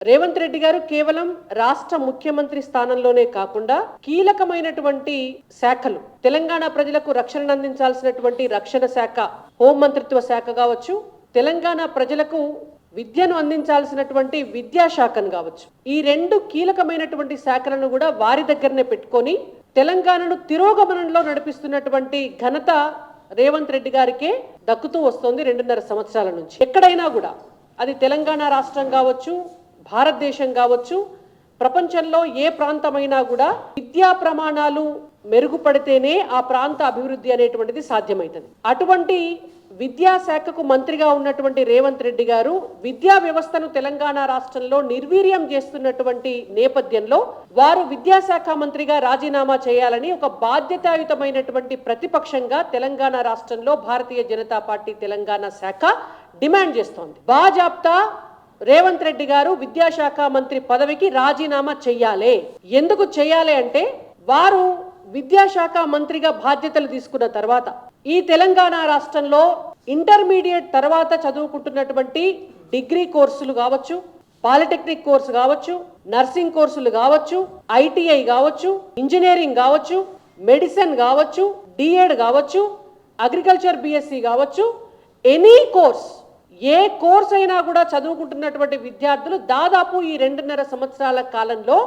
రేవంత్ రెడ్డి గారు కేవలం రాష్ట్ర ముఖ్యమంత్రి స్థానంలోనే కాకుండా కీలకమైనటువంటి శాఖలు తెలంగాణ ప్రజలకు రక్షణ అందించాల్సినటువంటి రక్షణ శాఖ, హోంమంత్రిత్వ శాఖ కావచ్చు, తెలంగాణ ప్రజలకు విద్యను అందించాల్సినటువంటి విద్యాశాఖను కావచ్చు, ఈ రెండు కీలకమైనటువంటి శాఖలను కూడా వారి దగ్గరనే పెట్టుకొని తెలంగాణను తిరోగమనంలో నడిపిస్తున్నటువంటి ఘనత రేవంత్ రెడ్డి గారికే దక్కుతూ వస్తోంది 2.5 సంవత్సరాల నుంచి. ఎక్కడైనా కూడా అది తెలంగాణ రాష్ట్రం కావచ్చు, భారతదేశం కావచ్చు, ప్రపంచంలో ఏ ప్రాంతమైనా కూడా విద్యా ప్రమాణాలు మెరుగుపడితేనే ఆ ప్రాంత అభివృద్ధి అనేటువంటిది సాధ్యమవుతుంది. అటువంటి విద్యాశాఖకు మంత్రిగా ఉన్నటువంటి రేవంత్ రెడ్డి గారు విద్యా వ్యవస్థను తెలంగాణ రాష్ట్రంలో నిర్వీర్యం చేస్తున్నటువంటి నేపథ్యంలో వారు విద్యాశాఖ మంత్రిగా రాజీనామా చేయాలని ఒక బాధ్యతాయుతమైనటువంటి ప్రతిపక్షంగా తెలంగాణ రాష్ట్రంలో భారతీయ జనతా పార్టీ తెలంగాణ శాఖ డిమాండ్ చేస్తోంది. బాజాప్తా రేవంత్ రెడ్డి గారు విద్యాశాఖ మంత్రి పదవికి రాజీనామా చెయ్యాలి. ఎందుకు చెయ్యాలి అంటే, వారు విద్యాశాఖ మంత్రిగా బాధ్యతలు తీసుకున్న తర్వాత ఈ తెలంగాణ రాష్ట్రంలో ఇంటర్మీడియట్ తర్వాత చదువుకుంటున్నటువంటి డిగ్రీ కోర్సులు కావచ్చు, పాలిటెక్నిక్ కోర్సు కావచ్చు, నర్సింగ్ కోర్సులు కావచ్చు, ఐటీఐ కావచ్చు, ఇంజనీరింగ్ కావచ్చు, మెడిసిన్ కావచ్చు, డిఎడ్ కావచ్చు, అగ్రికల్చర్ బిఎస్సి కావచ్చు, ఎనీ కోర్స్, ఏ కోర్స్ అయినా కూడా చదువుకుంటున్నటువంటి విద్యార్థులు దాదాపు ఈ 2.5 సంవత్సరాల కాలంలో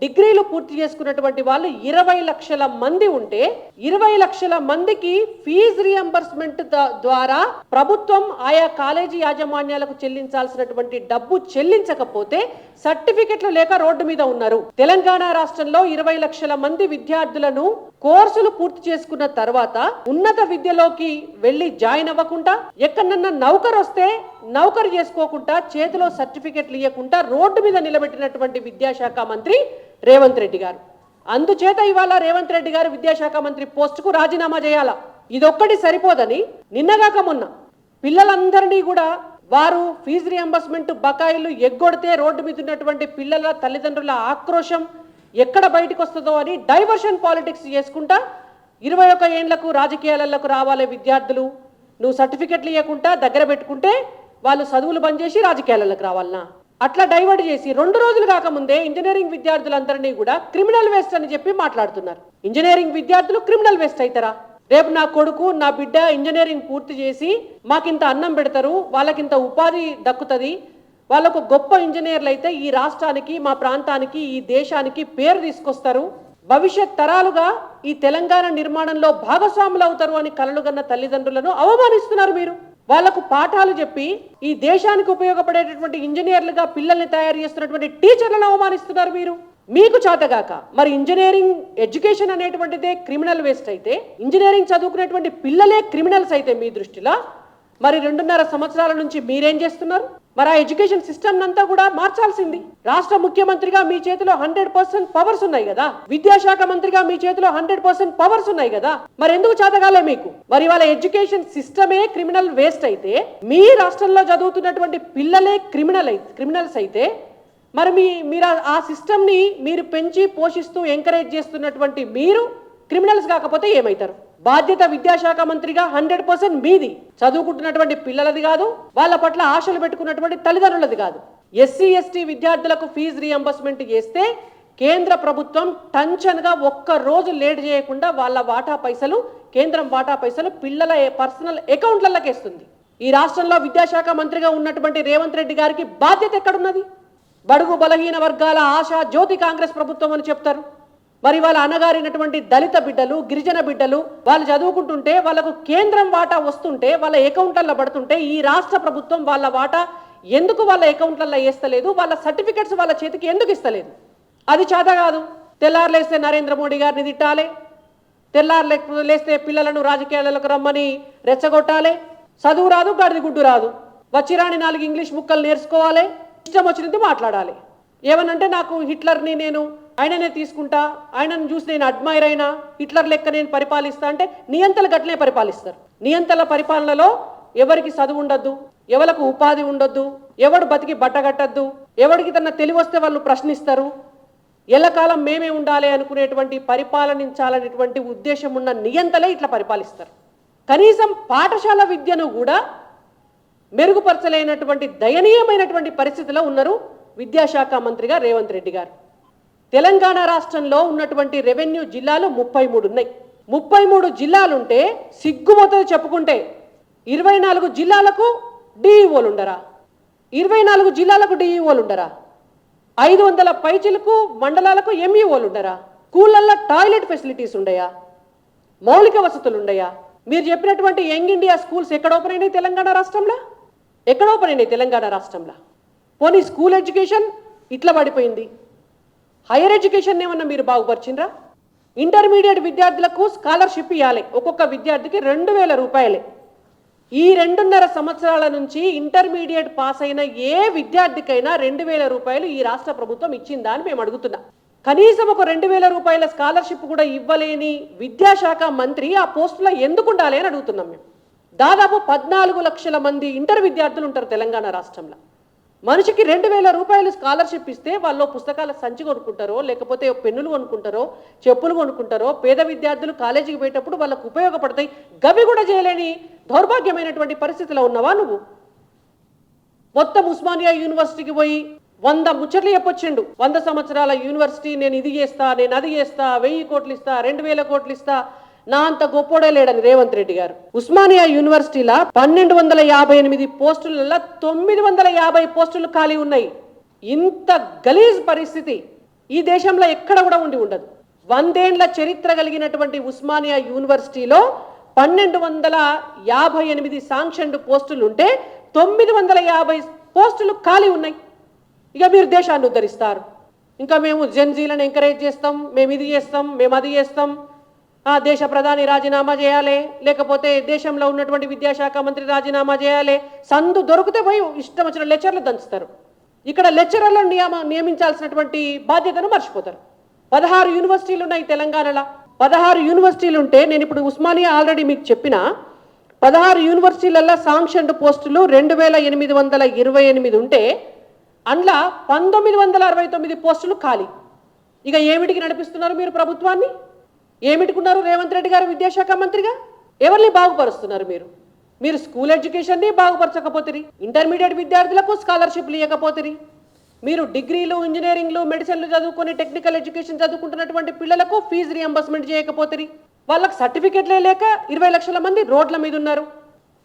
డిగ్రీలు పూర్తి చేసుకున్నటువంటి వాళ్ళు 20 లక్షల మంది ఉంటే 20 లక్షల మందికి ఫీజు రియంబర్స్మెంట్ ద్వారా ప్రభుత్వం ఆయా కాలేజీ యాజమాన్యాలకు చెల్లించాల్సినటువంటి డబ్బు చెల్లించకపోతే సర్టిఫికెట్లు లేక రోడ్డు మీద ఉన్నారు. తెలంగాణ రాష్ట్రంలో 20 లక్షల మంది విద్యార్థులను కోర్సులు పూర్తి చేసుకున్న తర్వాత ఉన్నత విద్యలోకి వెళ్లి జాయిన్ అవ్వకుండా, ఎక్కడన్నా నౌకరు వస్తే నౌకరు చేసుకోకుండా, చేతిలో సర్టిఫికెట్లు ఇవ్వకుండా రోడ్డు మీద నిలబెట్టినటువంటి విద్యాశాఖ మంత్రి రేవంత్ రెడ్డి గారు. అందుచేత ఇవాళ రేవంత్ రెడ్డి గారు విద్యాశాఖ మంత్రి పోస్టుకు రాజీనామా చేయాలా. ఇదొక్కటి సరిపోదని నిన్నగాక మొన్న పిల్లలందరినీ కూడా వారు ఫీజు రియంబర్స్మెంట్ బకాయిలు ఎగ్గొడితే రోడ్డు మీద ఉన్నటువంటి పిల్లల తల్లిదండ్రుల ఆక్రోశం ఎక్కడ బయటకు వస్తుందో అని డైవర్షన్ పాలిటిక్స్ చేసుకుంటా 21 ఏళ్లకు రాజకీయాలకు రావాలి విద్యార్థులు, నువ్వు సర్టిఫికెట్లు ఇవ్వకుండా దగ్గర పెట్టుకుంటే వాళ్ళు చదువులు బంద్ చేసి రాజకీయాలకు రావాలనా, అట్లా డైవర్ట్ చేసి 2 రోజులు కాకముందే ఇంజనీరింగ్ విద్యార్థులందరినీ కూడా క్రిమినల్ వేస్ట్ అని చెప్పి మాట్లాడుతున్నారు. ఇంజనీరింగ్ విద్యార్థులు క్రిమినల్ వేస్ట్ అవుతారా? రేపు నా కొడుకు, నా బిడ్డ ఇంజనీరింగ్ పూర్తి చేసి మాకింత అన్నం పెడతారు, వాళ్ళకింత ఉపాధి దక్కుతుంది, వాళ్ళకు గొప్ప ఇంజనీర్లు అయితే ఈ రాష్ట్రానికి, మా ప్రాంతానికి, ఈ దేశానికి పేరు తీసుకొస్తారు, భవిష్యత్ తరాలుగా ఈ తెలంగాణ నిర్మాణంలో భాగస్వాములు అవుతారు అని కలలుగన్న తల్లిదండ్రులను అవమానిస్తున్నారు మీరు. వాళ్లకు పాఠాలు చెప్పి ఈ దేశానికి ఉపయోగపడేటటువంటి ఇంజనీర్లుగా పిల్లల్ని తయారు చేస్తున్నటువంటి టీచర్లను అవమానిస్తున్నారు మీరు. మీకు చేతగాక మరి ఇంజనీరింగ్ ఎడ్యుకేషన్ అనేటువంటిదే క్రిమినల్ వేస్ట్ అయితే, ఇంజనీరింగ్ చదువుకునేటువంటి పిల్లలే క్రిమినల్స్ అయితే మీ దృష్టిలో మరి 2.5 సంవత్సరాల నుంచి మీరేం చేస్తున్నారు? మరి ఆ ఎడ్యుకేషన్ సిస్టమ్ అంతా కూడా మార్చాల్సింది. రాష్ట్ర ముఖ్యమంత్రిగా మీ చేతిలో 100% పవర్స్ ఉన్నాయి కదా, విద్యాశాఖ మంత్రిగా మీ చేతిలో 100% పవర్స్ ఉన్నాయి కదా, మరి ఎందుకు చేతగాలే మీకు? మరి వాళ్ళ ఎడ్యుకేషన్ సిస్టమే క్రిమినల్ వేస్ట్ అయితే, మీ రాష్ట్రంలో చదువుతున్నటువంటి పిల్లలే క్రిమినల్స్ అయితే, మరి మీరు ఆ సిస్టమ్ ని మీరు పెంచి పోషిస్తూ ఎంకరేజ్ చేస్తున్నటువంటి మీరు క్రిమినల్స్ కాకపోతే ఏమవుతారు? బాధ్యత విద్యాశాఖ మంత్రిగా 100% మీది. చదువుకుంటున్నటువంటి పిల్లలది కాదు, వాళ్ళ పట్ల ఆశలు పెట్టుకున్నటువంటి తల్లిదండ్రులది కాదు. ఎస్సీ ఎస్టీ విద్యార్థులకు ఫీజు రియంబర్స్మెంట్ చేస్తే కేంద్ర ప్రభుత్వం టెన్షన్గా 1 రోజు లేట్ చేయకుండా వాళ్ళ వాటా పైసలు, కేంద్రం వాటా పైసలు పిల్లల పర్సనల్ అకౌంట్లలోకి వేస్తుంది. ఈ రాష్ట్రంలో విద్యాశాఖ మంత్రిగా ఉన్నటువంటి రేవంత్ రెడ్డి గారికి బాధ్యత ఎక్కడున్నది? బడుగు బలహీన వర్గాల ఆశ జ్యోతి కాంగ్రెస్ ప్రభుత్వం అని చెప్తారు. మరి వాళ్ళ అణగారినటువంటి దళిత బిడ్డలు, గిరిజన బిడ్డలు వాళ్ళు చదువుకుంటుంటే వాళ్ళకు కేంద్రం వాటా వస్తుంటే, వాళ్ళ అకౌంట్లలో పడుతుంటే ఈ రాష్ట్ర ప్రభుత్వం వాళ్ళ వాటా ఎందుకు వాళ్ళ అకౌంట్లలో వేస్తలేదు? వాళ్ళ సర్టిఫికెట్స్ వాళ్ళ చేతికి ఎందుకు ఇస్తలేదు? అది చేత కాదు. తెల్లారులేస్తే నరేంద్ర మోడీ గారిని తిట్టాలి, తెల్లారులేస్తే పిల్లలను రాజకీయాలకు రమ్మని రెచ్చగొట్టాలి, చదువు రాదు, గడిది గుడ్డు రాదు, వచ్చిరాని 4 ఇంగ్లీష్ ముక్కలు నేర్చుకోవాలి, ఇష్టం వచ్చినది మాట్లాడాలి. ఏమనంటే నాకు హిట్లర్ని నేను ఆయననే తీసుకుంటా, ఆయనను చూసి నేను అడ్మైర్ అయినా, హిట్లర్ లెక్క నేను పరిపాలిస్తా అంటే నియంతలు గట్లనే పరిపాలిస్తారు. నియంతల పరిపాలనలో ఎవరికి చదువు ఉండొద్దు, ఎవరికి ఉపాధి ఉండొద్దు, ఎవడు బతికి బట్టగట్టద్దు, ఎవరికి తన తెలివి వస్తే వాళ్ళు ప్రశ్నిస్తారు, ఎల్లకాలం మేమే ఉండాలి అనుకునేటువంటి పరిపాలనించాలనేటువంటి ఉద్దేశం ఉన్న నియంతలే ఇట్లా పరిపాలిస్తారు. కనీసం పాఠశాల విద్యను కూడా మెరుగుపరచలేనటువంటి దయనీయమైనటువంటి పరిస్థితిలో ఉన్నారు విద్యాశాఖ మంత్రిగా రేవంత్ రెడ్డి గారు. తెలంగాణ రాష్ట్రంలో ఉన్నటువంటి రెవెన్యూ జిల్లాలు 33 ఉన్నాయి. 33 జిల్లాలుంటే సిగ్గుమోతది చెప్పుకుంటే 24 జిల్లాలకు డిఈఓలు ఉండరా? 24 జిల్లాలకు డిఈఓలు ఉండరా? 500 పైచిలకు మండలాలకు ఎంఈఓలు ఉండరా? స్కూళ్ళల్లో టాయిలెట్ ఫెసిలిటీస్ ఉండయా? మౌలిక వసతులు ఉండయా? మీరు చెప్పినటువంటి యంగ్ ఇండియా స్కూల్స్ ఎక్కడ ఓపెన్ అయినాయి తెలంగాణ రాష్ట్రంలో? ఎక్కడ ఓపెన్ అయినాయి తెలంగాణ రాష్ట్రంలో? పోనీ స్కూల్ ఎడ్యుకేషన్ ఇట్లా పడిపోయింది. హైయర్ ఎడ్యుకేషన్ ఏమన్నా మీరు బాగుపరిచిండ్రా? ఇంటర్మీడియట్ విద్యార్థులకు స్కాలర్షిప్ ఇవ్వాలి. ఒక్కొక్క విద్యార్థికి 2000 రూపాయలే. ఈ 2.5 సంవత్సరాల నుంచి ఇంటర్మీడియట్ పాస్ అయిన ఏ విద్యార్థికైనా 2000 రూపాయలు ఈ రాష్ట్ర ప్రభుత్వం ఇచ్చిందా అని మేము అడుగుతున్నాం. కనీసం ఒక 2000 రూపాయల స్కాలర్షిప్ కూడా ఇవ్వలేని విద్యాశాఖ మంత్రి ఆ పోస్టులో ఎందుకు ఉండాలి అని అడుగుతున్నాం మేము. దాదాపు 14 లక్షల మంది ఇంటర్ విద్యార్థులు ఉంటారు తెలంగాణ రాష్ట్రంలో. మనిషికి 2000 రూపాయలు స్కాలర్షిప్ ఇస్తే వాళ్ళు పుస్తకాల సంచి కొనుక్కుంటారో, లేకపోతే పెన్నులు కొనుక్కుంటారో, చెప్పులు కొనుక్కుంటారో, పేద విద్యార్థులు కాలేజీకి పోయేటప్పుడు వాళ్ళకు ఉపయోగపడతాయి. గవి కూడా చేయలేని దౌర్భాగ్యమైనటువంటి పరిస్థితిలో ఉన్నవా నువ్వు? మొత్తం ఉస్మానియా యూనివర్సిటీకి పోయి 100 ముచ్చట్లు చెప్పొచ్చిండు. 100 సంవత్సరాల యూనివర్సిటీ, నేను ఇది చేస్తా, నేను అది చేస్తా, 1000 కోట్లు ఇస్తా, 2000 కోట్లు ఇస్తా, నా అంత గొప్పోడే లేడని రేవంత్ రెడ్డి గారు. ఉస్మానియా యూనివర్సిటీలో 1258 పోస్టులలో 950 పోస్టులు ఖాళీ ఉన్నాయి. ఇంత గలీజ్ పరిస్థితి ఈ దేశంలో ఎక్కడ కూడా ఉండి ఉండదు. 100 ఏళ్ల చరిత్ర కలిగినటువంటి ఉస్మానియా యూనివర్సిటీలో 1258 శాంక్షన్డ్ పోస్టులు ఉంటే 950 పోస్టులు ఖాళీ ఉన్నాయి. ఇక మీరు దేశాన్ని ఉద్ధరిస్తారు. ఇంకా మేము జెన్జీలను ఎంకరేజ్ చేస్తాం, మేము ఇది చేస్తాం, మేము అది చేస్తాం, దేశ ప్రధాని రాజీనామా చేయాలి, లేకపోతే దేశంలో ఉన్నటువంటి విద్యాశాఖ మంత్రి రాజీనామా చేయాలి. సందు దొరికితే పోయి ఇష్టం వచ్చిన లెక్చర్లు దంచుతారు. ఇక్కడ లెక్చరర్లను నియమించాల్సినటువంటి బాధ్యతను మర్చిపోతారు. 16 యూనివర్సిటీలు ఉన్నాయి తెలంగాణలో. 16 యూనివర్సిటీలు ఉంటే, నేను ఇప్పుడు ఉస్మానియా ఆల్రెడీ మీకు చెప్పిన 16 యూనివర్సిటీలలో శాంక్షన్డ్ పోస్టులు 2828 ఉంటే అందులో 1969 పోస్టులు ఖాళీ. ఇక ఏమిటికి నడిపిస్తున్నారు మీరు ప్రభుత్వాన్ని? ఏమిటికున్నారు రేవంత్ రెడ్డి గారు విద్యాశాఖ మంత్రిగా? ఎవరిని బాగుపరుస్తున్నారు మీరు? మీరు స్కూల్ ఎడ్యుకేషన్ని బాగుపరచకపోతే, ఇంటర్మీడియట్ విద్యార్థులకు స్కాలర్షిప్లు ఇవ్వకపోతే, మీరు డిగ్రీలు, ఇంజనీరింగ్లు, మెడిసిన్లు చదువుకొని టెక్నికల్ ఎడ్యుకేషన్ చదువుకుంటున్నటువంటి పిల్లలకు ఫీజు రియంబర్స్మెంట్ చేయకపోతే, వాళ్ళకి సర్టిఫికెట్లే లేక 20 లక్షల మంది రోడ్ల మీద ఉన్నారు.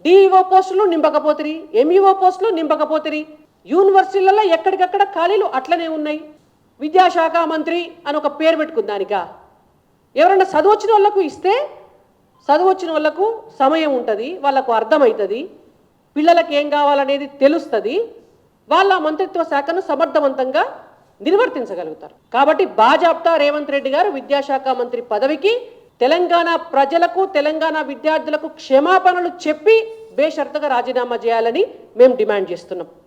డిఈఓ పోస్టులు నింపకపోతే, ఎంఈఓ పోస్టులు నింపకపోతే, యూనివర్సిటీలలో ఎక్కడికక్కడ ఖాళీలు అట్లనే ఉన్నాయి. విద్యాశాఖ మంత్రి అని ఒక పేరు పెట్టుకుందానిక ఎవరన్నా చదువొచ్చిన వాళ్ళకు ఇస్తే, చదువొచ్చిన వాళ్ళకు సమయం ఉంటుంది, వాళ్ళకు అర్థమవుతుంది, పిల్లలకు ఏం కావాలనేది తెలుస్తుంది, వాళ్ళ మంత్రిత్వ శాఖను సమర్థవంతంగా నిర్వర్తించగలుగుతారు. కాబట్టి బాజాప్తా రేవంత్ రెడ్డి గారు విద్యాశాఖ మంత్రి పదవికి తెలంగాణ ప్రజలకు, తెలంగాణ విద్యార్థులకు క్షమాపణలు చెప్పి బేషరతుగా రాజీనామా చేయాలని మేము డిమాండ్ చేస్తున్నాం.